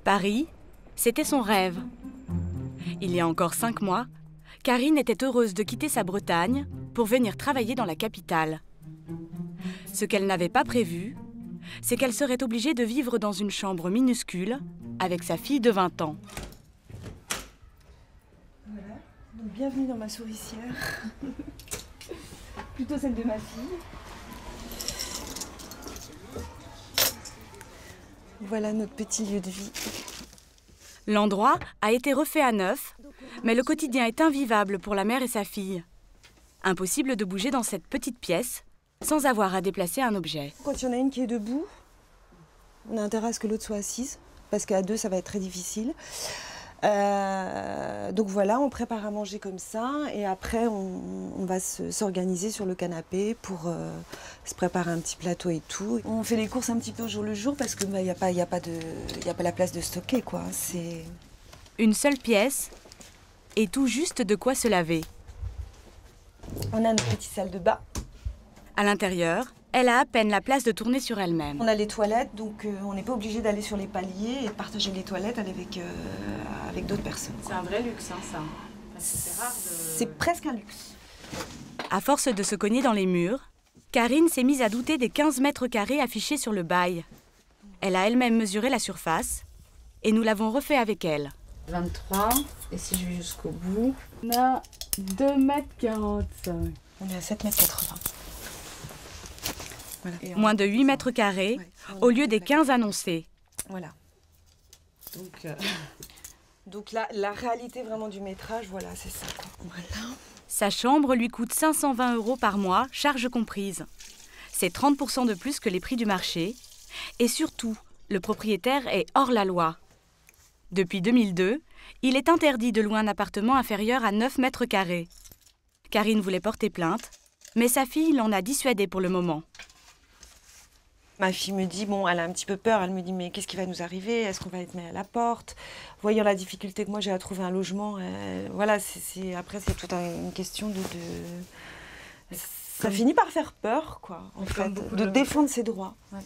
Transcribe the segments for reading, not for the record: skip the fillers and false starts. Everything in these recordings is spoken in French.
Paris, c'était son rêve. Il y a encore 5 mois, Karine était heureuse de quitter sa Bretagne pour venir travailler dans la capitale. Ce qu'elle n'avait pas prévu, c'est qu'elle serait obligée de vivre dans une chambre minuscule avec sa fille de 20 ans. Voilà, donc bienvenue dans ma souricière. Plutôt celle de ma fille. Voilà notre petit lieu de vie. L'endroit a été refait à neuf, mais le quotidien est invivable pour la mère et sa fille. Impossible de bouger dans cette petite pièce sans avoir à déplacer un objet. Quand il y en a une qui est debout, on a intérêt à ce que l'autre soit assise, parce qu'à deux, ça va être très difficile. Donc voilà, on prépare à manger comme ça, et après, on va s'organiser sur le canapé pour se préparer un petit plateau et tout. On fait les courses un petit peu au jour le jour, parce qu'il n'y a pas la place de stocker, quoi. C'est une seule pièce et tout juste de quoi se laver. On a notre petite salle de bain. À l'intérieur, elle a à peine la place de tourner sur elle-même. On a les toilettes, donc on n'est pas obligé d'aller sur les paliers et de partager les toilettes avec d'autres personnes. C'est un vrai luxe, hein, ça. C'est rare de... C'est presque un luxe. À force de se cogner dans les murs, Karine s'est mise à douter des 15 mètres carrés affichés sur le bail. Elle a elle-même mesuré la surface et nous l'avons refait avec elle. 23, et si je vais jusqu'au bout, on a 2,45 m. On est à 7,80 m. Voilà. Moins de 8 mètres carrés, ouais, au lieu des 15 annoncés. Voilà. Donc là, la réalité vraiment du métrage, voilà, c'est ça. Voilà. Sa chambre lui coûte 520 € par mois, charges comprises. C'est 30% de plus que les prix du marché. Et surtout, le propriétaire est hors la loi. Depuis 2002, il est interdit de louer un appartement inférieur à 9 mètres carrés. Karine voulait porter plainte, mais sa fille l'en a dissuadée pour le moment. Ma fille me dit, bon, elle a un petit peu peur, elle me dit, mais qu'est-ce qui va nous arriver? Est-ce qu'on va être mis à la porte? Voyant la difficulté que moi j'ai à trouver un logement, voilà, après c'est toute une question ça finit par faire peur, quoi, en fait, de défendre ses droits. Ouais.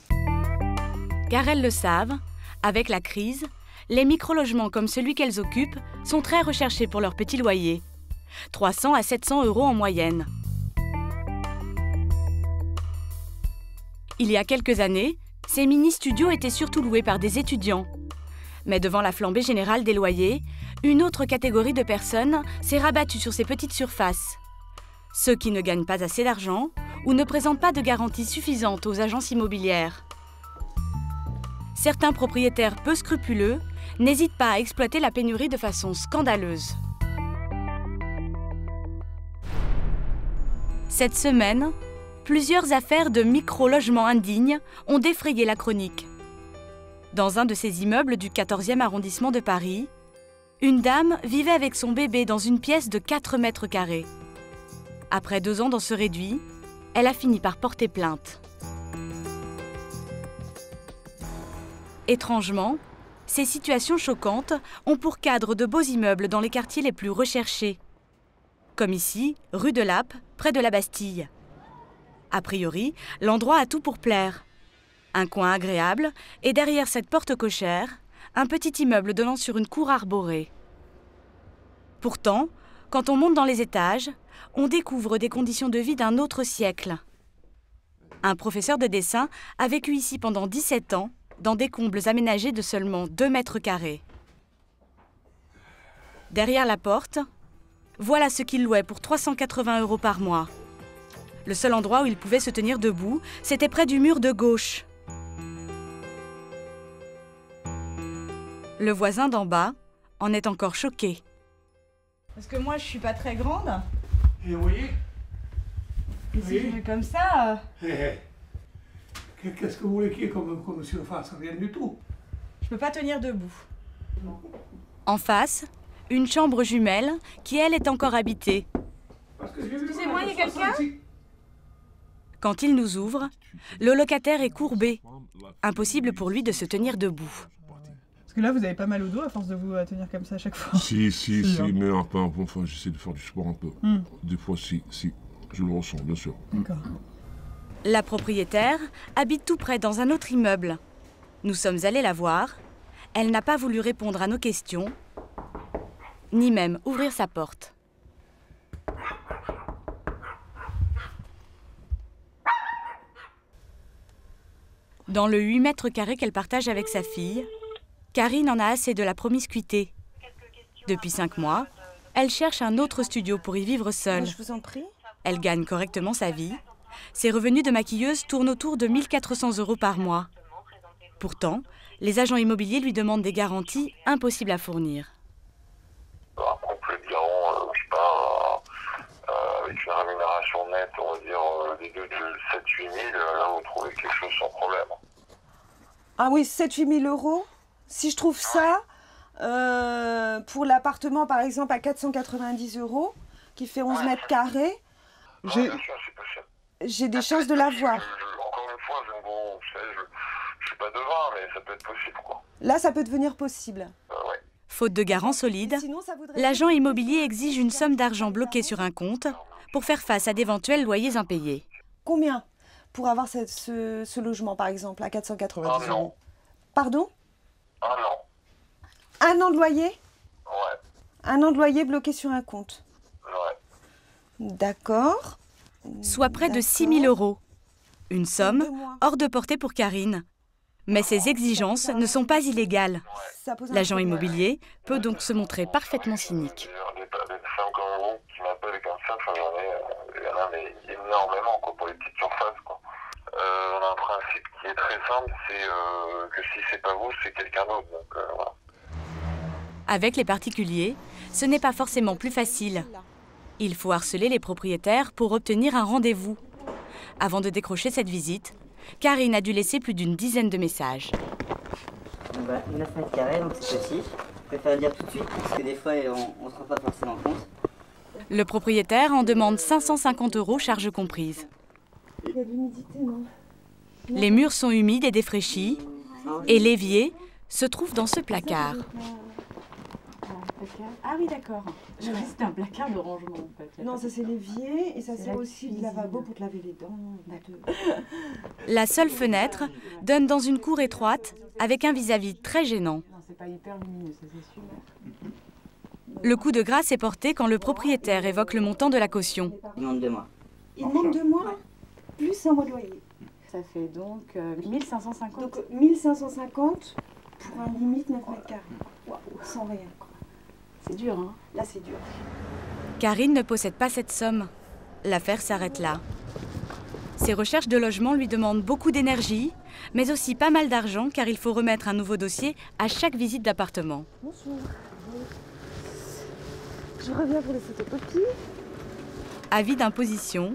Car elles le savent, avec la crise, les micro-logements comme celui qu'elles occupent sont très recherchés pour leur petit loyer. 300 à 700 € en moyenne. Il y a quelques années, ces mini-studios étaient surtout loués par des étudiants. Mais devant la flambée générale des loyers, une autre catégorie de personnes s'est rabattue sur ces petites surfaces. Ceux qui ne gagnent pas assez d'argent ou ne présentent pas de garantie suffisante aux agences immobilières. Certains propriétaires peu scrupuleux n'hésitent pas à exploiter la pénurie de façon scandaleuse. Cette semaine, plusieurs affaires de micro-logements indignes ont défrayé la chronique. Dans un de ces immeubles du 14e arrondissement de Paris, une dame vivait avec son bébé dans une pièce de 4 mètres carrés. Après 2 ans dans ce réduit, elle a fini par porter plainte. Étrangement, ces situations choquantes ont pour cadre de beaux immeubles dans les quartiers les plus recherchés. Comme ici, rue de Lappe, près de la Bastille. A priori, l'endroit a tout pour plaire. Un coin agréable et derrière cette porte cochère, un petit immeuble donnant sur une cour arborée. Pourtant, quand on monte dans les étages, on découvre des conditions de vie d'un autre siècle. Un professeur de dessin a vécu ici pendant 17 ans, dans des combles aménagés de seulement 2 mètres carrés. Derrière la porte, voilà ce qu'il louait pour 380 € par mois. Le seul endroit où il pouvait se tenir debout, c'était près du mur de gauche. Le voisin d'en bas en est encore choqué. Parce que moi, je suis pas très grande. Et oui. Et si je mets comme ça... Qu'est-ce que vous voulez qu'il y ait comme surface? Rien du tout. Je peux pas tenir debout. En face, une chambre jumelle qui, elle, est encore habitée. Excusez-moi, il y a quelqu'un? Quand il nous ouvre, le locataire est courbé. Impossible pour lui de se tenir debout. Parce que là, vous avez pas mal au dos à force de vous tenir comme ça à chaque fois. Si, mais un peu, enfin, j'essaie de faire du sport un peu. Des fois, si, je le ressens, bien sûr. D'accord. La propriétaire habite tout près dans un autre immeuble. Nous sommes allés la voir. Elle n'a pas voulu répondre à nos questions, ni même ouvrir sa porte. Dans le 8 mètres carrés qu'elle partage avec sa fille, Karine en a assez de la promiscuité. Depuis 5 mois, elle cherche un autre studio pour y vivre seule. Je vous en prie. Elle gagne correctement sa vie. Ses revenus de maquilleuse tournent autour de 1 400 € par mois. Pourtant, les agents immobiliers lui demandent des garanties impossibles à fournir. Un complet de garant, je sais pas, avec une rémunération nette, on va dire, des deux de 7-8 000, là vous trouvez quelque chose sans problème. Ah oui, 7-8 000 euros. Si je trouve ça, pour l'appartement par exemple à 490 €, qui fait 11 mètres carrés, j'ai des chances de l'avoir. Encore une fois, je suis pas devin, mais ça peut être possible, quoi. Là, ça peut devenir possible. Ouais. Faute de garant solide, l'agent immobilier exige une somme d'argent bloquée sur un compte pour faire face à d'éventuels loyers impayés. Combien pour avoir ce logement, par exemple, à 490 €? Pardon? 1 an. 1 an de loyer? Ouais. 1 an de loyer bloqué sur un compte. Ouais. D'accord. Soit près de 6 000 €. Une somme hors de portée pour Karine. Mais ces exigences ne sont pas illégales. L'agent immobilier peut donc se montrer parfaitement cynique. Des femmes comme vous qui m'appellent comme ça, il y en a mais énormément, quoi, pour les petites surfaces, quoi. On a un principe qui est très simple, c'est que si c'est pas vous, c'est quelqu'un d'autre. Donc, voilà. Avec les particuliers, ce n'est pas forcément plus facile. Il faut harceler les propriétaires pour obtenir un rendez-vous. Avant de décrocher cette visite, Karine a dû laisser plus d'une dizaine de messages. Voilà, 9 mètres carrés, donc c'est petit. Je préfère le dire tout de suite, parce que des fois, on ne se rend pas forcément compte. Le propriétaire en demande 550 €, charges comprises. Il y a de l'humidité, non? Les murs sont humides et défraîchis, et l'évier se trouve dans ce placard. Ah oui, d'accord. Je croyais que c'était un placard de rangement, en fait. Non, ça c'est l'évier et ça sert aussi le lavabo pour te laver les dents. La seule fenêtre donne dans une cour étroite avec un vis-à-vis très gênant. Non, c'est pas hyper lumineux, ça c'est sûr. Le coup de grâce est porté quand le propriétaire évoque le montant de la caution. Il demande 2 mois. Il demande 2 mois plus un mois de loyer. Ça fait donc 1550. Donc 1550 pour un limite 9 mètres carrés. Waouh, sans rien, quoi. C'est dur, hein? Là, c'est dur. Karine ne possède pas cette somme. L'affaire s'arrête là. Ses recherches de logement lui demandent beaucoup d'énergie, mais aussi pas mal d'argent car il faut remettre un nouveau dossier à chaque visite d'appartement. Bonjour. Je reviens pour les photocopies. Avis d'imposition,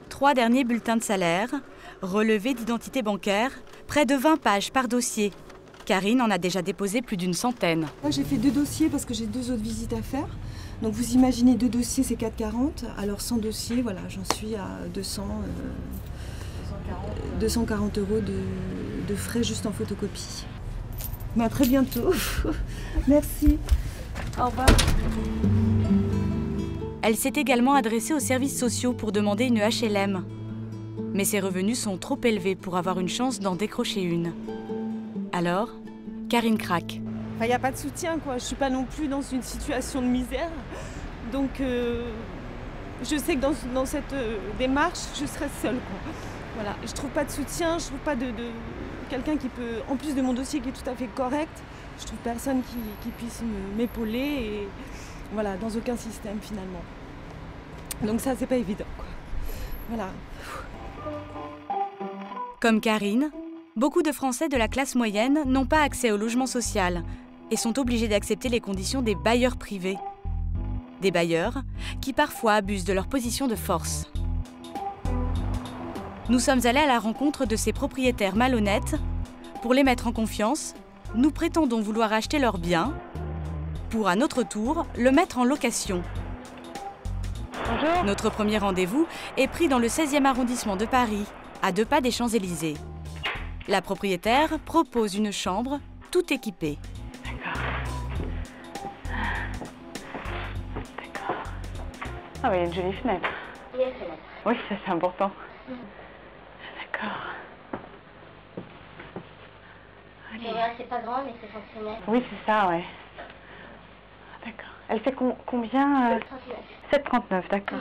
3 derniers bulletins de salaire, relevé d'identité bancaire, près de 20 pages par dossier. Karine en a déjà déposé plus d'une centaine. Là, j'ai fait 2 dossiers parce que j'ai 2 autres visites à faire. Donc vous imaginez 2 dossiers, c'est 4,40. Alors 100 dossiers, voilà, j'en suis à 240 € de frais juste en photocopie. Mais à très bientôt. Merci. Au revoir. Elle s'est également adressée aux services sociaux pour demander une HLM. Mais ses revenus sont trop élevés pour avoir une chance d'en décrocher une. Alors, Karine craque. Il n'y a pas de soutien, quoi. Je ne suis pas non plus dans une situation de misère. Donc, je sais que dans cette démarche, je serai seule, quoi. Voilà. Je ne trouve pas de soutien, je ne trouve pas de quelqu'un qui peut, en plus de mon dossier qui est tout à fait correct, je trouve personne qui puisse m'épauler. Et voilà, dans aucun système, finalement. Donc ça, c'est pas évident, quoi. Voilà. Comme Karine, beaucoup de Français de la classe moyenne n'ont pas accès au logement social et sont obligés d'accepter les conditions des bailleurs privés. Des bailleurs qui parfois abusent de leur position de force. Nous sommes allés à la rencontre de ces propriétaires malhonnêtes. Pour les mettre en confiance, nous prétendons vouloir acheter leurs biens pour, à notre tour, le mettre en location. Bonjour. Notre premier rendez-vous est pris dans le 16e arrondissement de Paris, à 2 pas des Champs-Élysées. La propriétaire propose une chambre tout équipée. D'accord. Ah oui, il y a une jolie fenêtre. Il y a une fenêtre. Oui, ça c'est important. D'accord. C'est pas grand, mais c'est fonctionnel. Oui, c'est ça, ouais. D'accord. Elle fait combien 7,39, d'accord.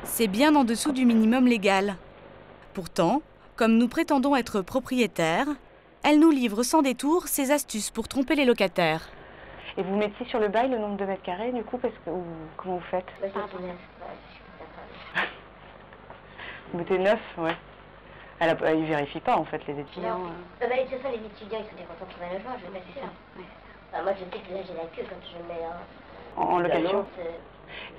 C'est bien en dessous du minimum légal. Pourtant, comme nous prétendons être propriétaires, elle nous livre sans détour ses astuces pour tromper les locataires. Et vous mettiez sur le bail le nombre de mètres carrés, du coup, parce que comment vous faites? Vous mettez 9, ouais. Elle ne vérifie pas, en fait, les étudiants. De toute façon, les étudiants, ils sont des contents de trouver un logement, je vais sûr. Moi, je sais que là, j'ai la queue quand je mets en location.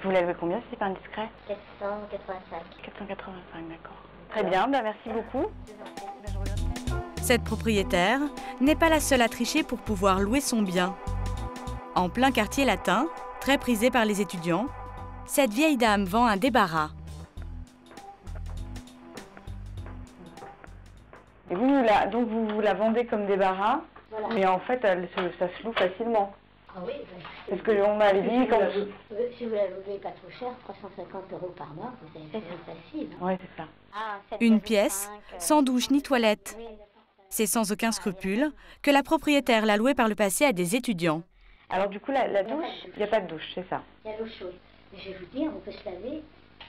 Vous l'avez combien, si c'est pas indiscret? 485. 485, d'accord. Très bien, merci beaucoup. Cette propriétaire n'est pas la seule à tricher pour pouvoir louer son bien. En plein quartier latin, très prisé par les étudiants, cette vieille dame vend un débarras. Et donc vous la vendez comme débarras, voilà. Mais en fait, ça se loue facilement. Ah oui, c'est ce qu'on m'avait dit quand si vous la louez pas trop cher, 350 € par mois, vous avez fait facile. Hein. Oui, c'est ça. Une pièce, sans douche ni toilette. C'est sans aucun scrupule que la propriétaire l'a louée par le passé à des étudiants. Alors du coup, la douche, il n'y a pas de douche, c'est ça? Il y a l'eau chaude. Je vais vous dire, on peut se laver.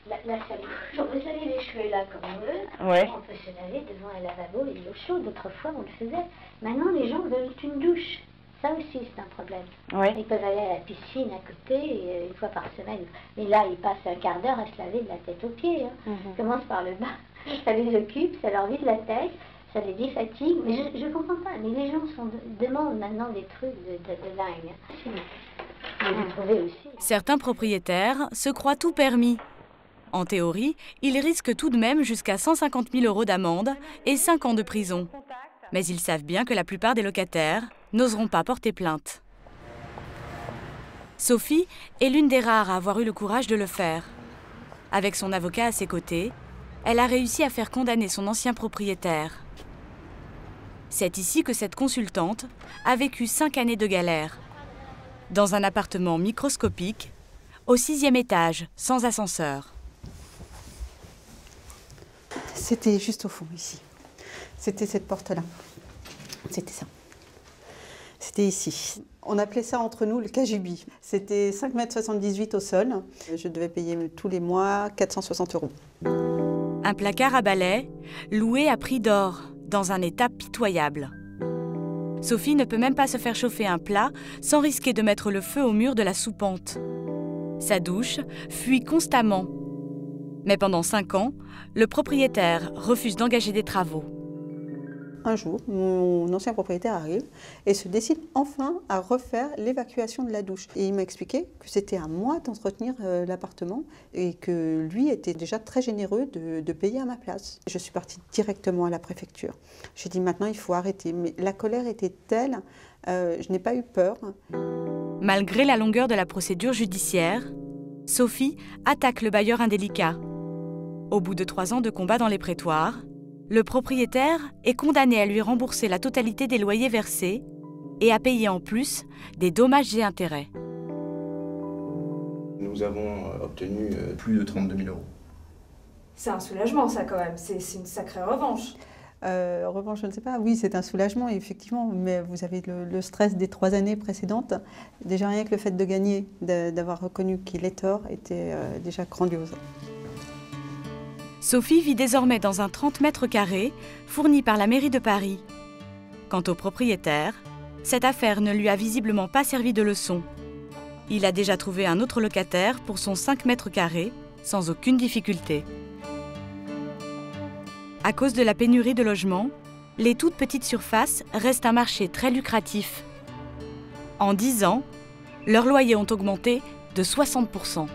On peut se laver les cheveux là comme on veut. Ouais. On peut se laver devant un lavabo et de l'eau chaude. Autrefois, on le faisait. Maintenant, les gens veulent une douche. Ça aussi, c'est un problème. Oui. Ils peuvent aller à la piscine à côté une fois par semaine. Mais là, ils passent un quart d'heure à se laver de la tête aux pieds. Hein. Ils commencent par le bas. Ça les occupe, ça leur vide la tête, ça les défatigue. Mais je ne comprends pas. Mais les gens demandent maintenant des trucs de dingue. Vous trouvez aussi. Certains propriétaires se croient tout permis. En théorie, ils risquent tout de même jusqu'à 150 000 € d'amende et 5 ans de prison. Mais ils savent bien que la plupart des locataires n'oseront pas porter plainte. Sophie est l'une des rares à avoir eu le courage de le faire. Avec son avocat à ses côtés, elle a réussi à faire condamner son ancien propriétaire. C'est ici que cette consultante a vécu 5 années de galère. Dans un appartement microscopique, au 6e étage, sans ascenseur. C'était juste au fond, ici. C'était cette porte-là. C'était ça. C'était ici. On appelait ça entre nous le cagibi. C'était 5,78 m au sol. Je devais payer tous les mois 460 €. Un placard à balai, loué à prix d'or, dans un état pitoyable. Sophie ne peut même pas se faire chauffer un plat sans risquer de mettre le feu au mur de la soupente. Sa douche fuit constamment. Mais pendant 5 ans, le propriétaire refuse d'engager des travaux. Un jour, mon ancien propriétaire arrive et se décide enfin à refaire l'évacuation de la douche. Et il m'a expliqué que c'était à moi d'entretenir l'appartement et que lui était déjà très généreux de payer à ma place. Je suis partie directement à la préfecture. J'ai dit maintenant il faut arrêter. Mais la colère était telle, je n'ai pas eu peur. Malgré la longueur de la procédure judiciaire, Sophie attaque le bailleur indélicat. Au bout de 3 ans de combat dans les prétoires, le propriétaire est condamné à lui rembourser la totalité des loyers versés et à payer en plus des dommages et intérêts. Nous avons obtenu plus de 32 000 €. C'est un soulagement ça quand même, c'est une sacrée revanche. Revanche, je ne sais pas. Oui, c'est un soulagement, effectivement, mais vous avez le stress des 3 années précédentes. Déjà rien que le fait de gagner, d'avoir reconnu qu'il est tort, était déjà grandiose. Sophie vit désormais dans un 30 m² fourni par la mairie de Paris. Quant au propriétaire, cette affaire ne lui a visiblement pas servi de leçon. Il a déjà trouvé un autre locataire pour son 5 m² sans aucune difficulté. À cause de la pénurie de logements, les toutes petites surfaces restent un marché très lucratif. En 10 ans, leurs loyers ont augmenté de 60 %.